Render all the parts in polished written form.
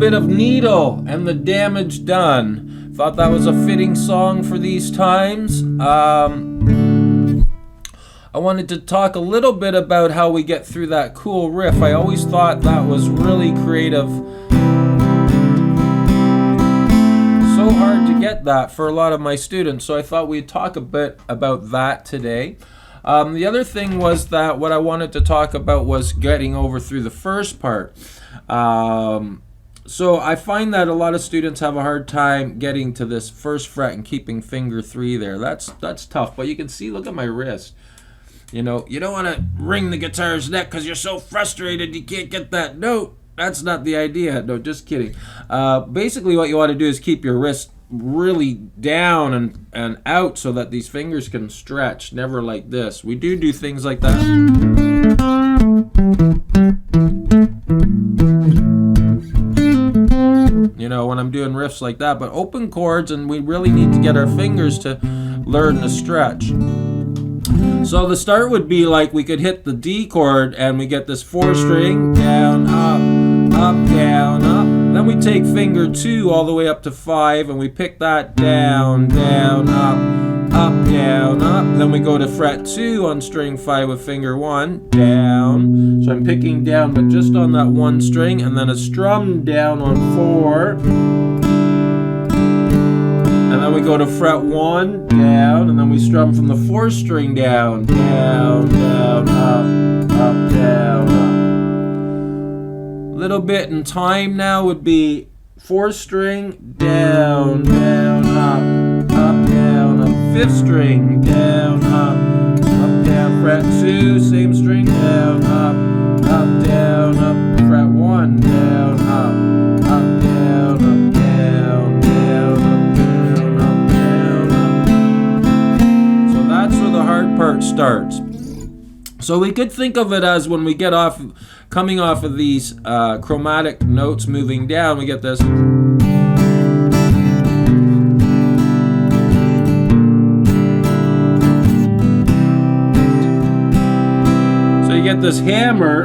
bit of Needle and the Damage Done. Thought that was a fitting song for these times. I wanted to talk a little bit about how we get through that cool riff. I always thought that was really creative. So hard to get that for a lot of my students, so I thought we'd talk a bit about that today. The other thing was that what I wanted to talk about was getting over through the first part. So I find that a lot of students have a hard time getting to this first fret and keeping finger 3 there. That's tough, but you can see, look at my wrist. You know, you don't want to wring the guitar's neck because you're so frustrated you can't get that note. That's not the idea. No, just kidding. Basically what you want to do is keep your wrist really down and out so that these fingers can stretch, never like this. We do things like that. You know, when I'm doing riffs like that, but open chords, and we really need to get our fingers to learn to stretch. So the start would be like we could hit the D chord and we get this 4 string, down, up, down, up. Then we take finger 2 all the way up to 5 and we pick that down, down, up, down, up. Then we go to fret 2 on string 5 with finger 1, down. So I'm picking down but just on that 1 string, and then a strum down on 4. And then we go to fret 1, down, and then we strum from the 4th string down, down, down, up, down, up. Little bit in time now would be 4th string, down, down, up, down, up. 5th string, down, up, down. Fret 2, same string, down, up, down, up. Fret 1, down, up, down, up, down, down, up. So that's where the hard part starts. So we could think of it as when we get off, coming off of these chromatic notes moving down, we get this. So you get this hammer.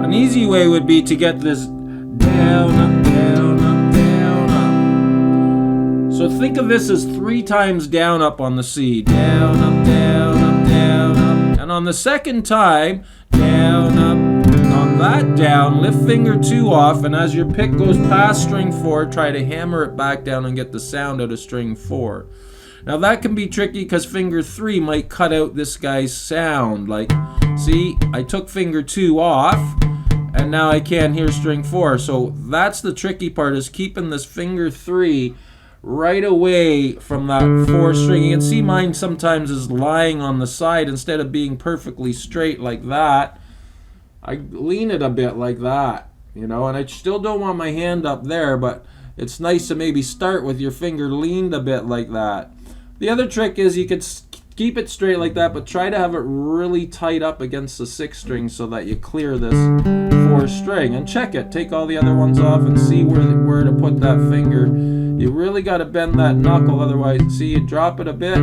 An easy way would be to get this down, up, down, up, down, up. So think of this as 3 times down, up on the C. Down, up, down, up, down, up. And on the second time, down, up. On that down, lift finger 2 off, and as your pick goes past string 4, try to hammer it back down and get the sound out of string 4. Now that can be tricky because finger 3 might cut out this guy's sound. Like, see, I took finger 2 off, and now I can't hear string 4. So that's the tricky part, is keeping this finger 3 right away from that 4th string. You can see mine sometimes is lying on the side instead of being perfectly straight like that. I lean it a bit like that, you know, and I still don't want my hand up there, but it's nice to maybe start with your finger leaned a bit like that. The other trick is you could keep it straight like that, but try to have it really tight up against the 6th string so that you clear this 4th string. And check it, take all the other ones off and see where to put that finger. You really got to bend that knuckle, otherwise, see, you drop it a bit.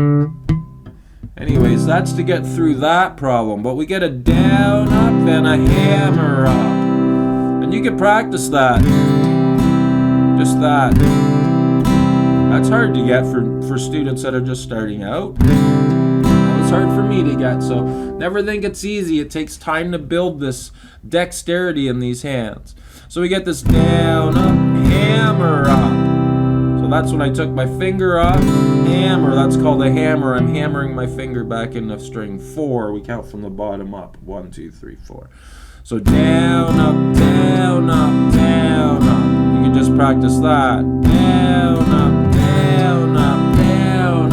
Anyways, that's to get through that problem. But we get a down, up, and a hammer up. And you can practice that. Just that. That's hard to get for students that are just starting out. It's hard for me to get, so never think it's easy. It takes time to build this dexterity in these hands. So we get this down, up, hammer up. So that's when I took my finger off, hammer, that's called a hammer. I'm hammering my finger back into string 4. We count from the bottom up. 1, 2, 3, 4. So down, up, down, up, down, up. You can just practice that. Down, up, down, up, down,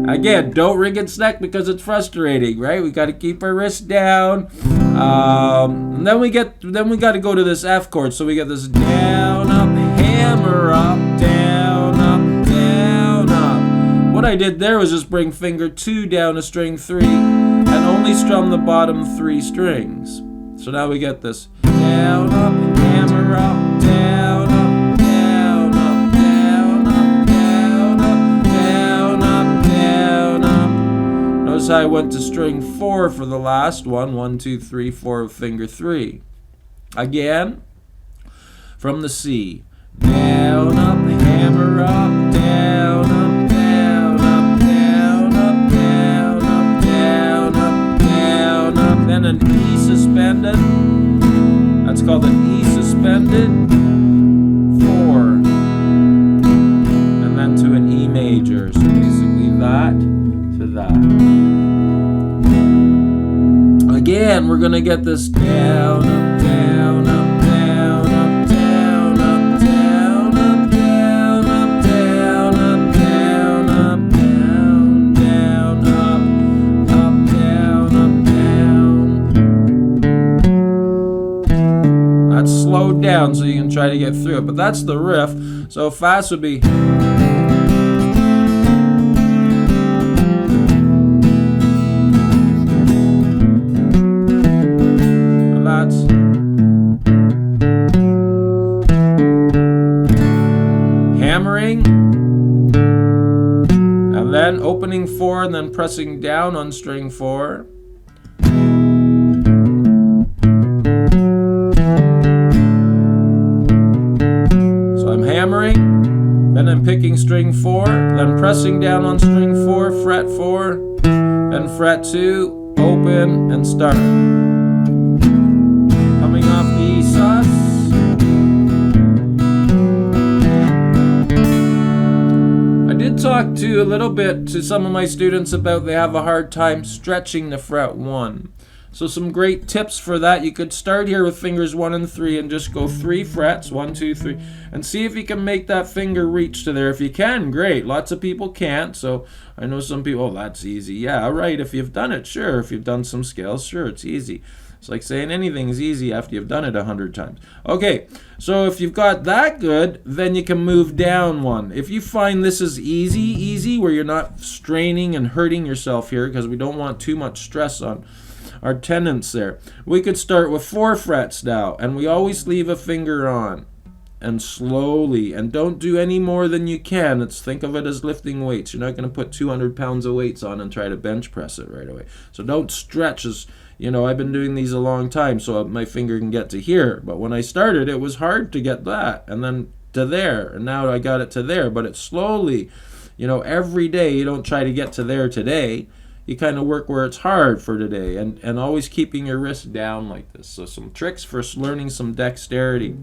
up. Again, don't wring its neck because it's frustrating, right? We got to keep our wrist down. And then we got to go to this F chord. So we get this down, up, hammer up, down, up, down, up. What I did there was just bring finger 2 down to string 3 and only strum the bottom 3 strings. So now we get this down, up, hammer up, down, up, down, up, down, up, down, up, down, up, down, up. Notice how I went to string 4 for the last one. 1, 2, 3, 4 with finger 3. Again, from the C. Down, up, hammer, up, down, up, down, up, down, up, down, up, down, up, down, up. Then an E suspended. That's called an E suspended. 4. And then to an E major. So basically that to that. Again, we're going to get this down, up, down, up, down, up, down, up, down, up, down, up, down, up, down, up, down, down, up, down, up, down. That's slowed down so you can try to get through it, but that's the riff. So fast would be... hammering, and then opening 4 and then pressing down on string 4. So I'm hammering, then I'm picking string 4, then pressing down on string 4, fret 4, then fret 2, open, and start. Coming off the E sus. Talk to a little bit to some of my students about they have a hard time stretching the fret 1. So some great tips for that. You could start here with fingers 1 and 3 and just go 3 frets, 1, 2, 3, and see if you can make that finger reach to there. If you can, great. Lots of people can't, so I know some people, oh, that's easy. Yeah, right, if you've done it, sure. If you've done some scales, sure, it's easy. It's like saying anything's easy after you've done it 100 times. Okay, so if you've got that good, then you can move down 1. If you find this is easy, where you're not straining and hurting yourself here, because we don't want too much stress on our tendons there, we could start with 4 frets now, and we always leave a finger on, and slowly, and don't do any more than you can. Think of it as lifting weights. You're not going to put 200 pounds of weights on and try to bench press it right away. So don't stretch as... You know, I've been doing these a long time, so my finger can get to here. But when I started, it was hard to get that, and then to there. And now I got it to there, but it's slowly, you know, every day. You don't try to get to there today. You kind of work where it's hard for today, and always keeping your wrist down like this. So some tricks for learning some dexterity.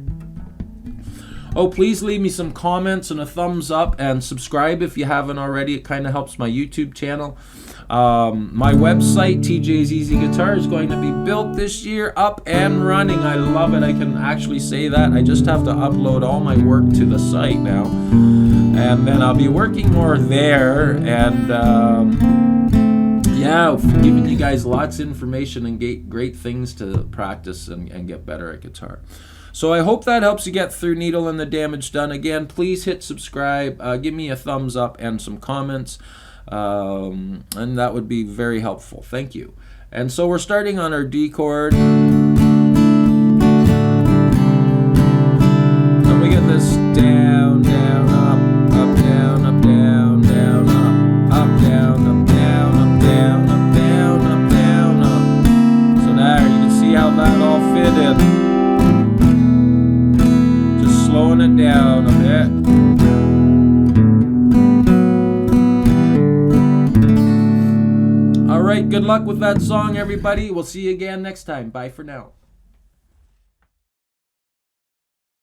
Oh, please leave me some comments and a thumbs up, and subscribe if you haven't already. It kind of helps my YouTube channel. My website, TJ's Easy Guitar, is going to be built this year, up and running. I love it. I can actually say that. I just have to upload all my work to the site now, and then I'll be working more there, and yeah, giving you guys lots of information and great things to practice and get better at guitar. So I hope that helps you get through Needle and the Damage Done. Again, please hit subscribe, give me a thumbs up and some comments, and that would be very helpful. Thank you. And so we're starting on our D chord. And we get this down, down, up, down, up, down, down, up, down, up, down, up, down, up, down, up, down, up. So there, you can see how that all fit in. Slowing it down a bit. All right, good luck with that song, everybody. We'll see you again next time. Bye for now.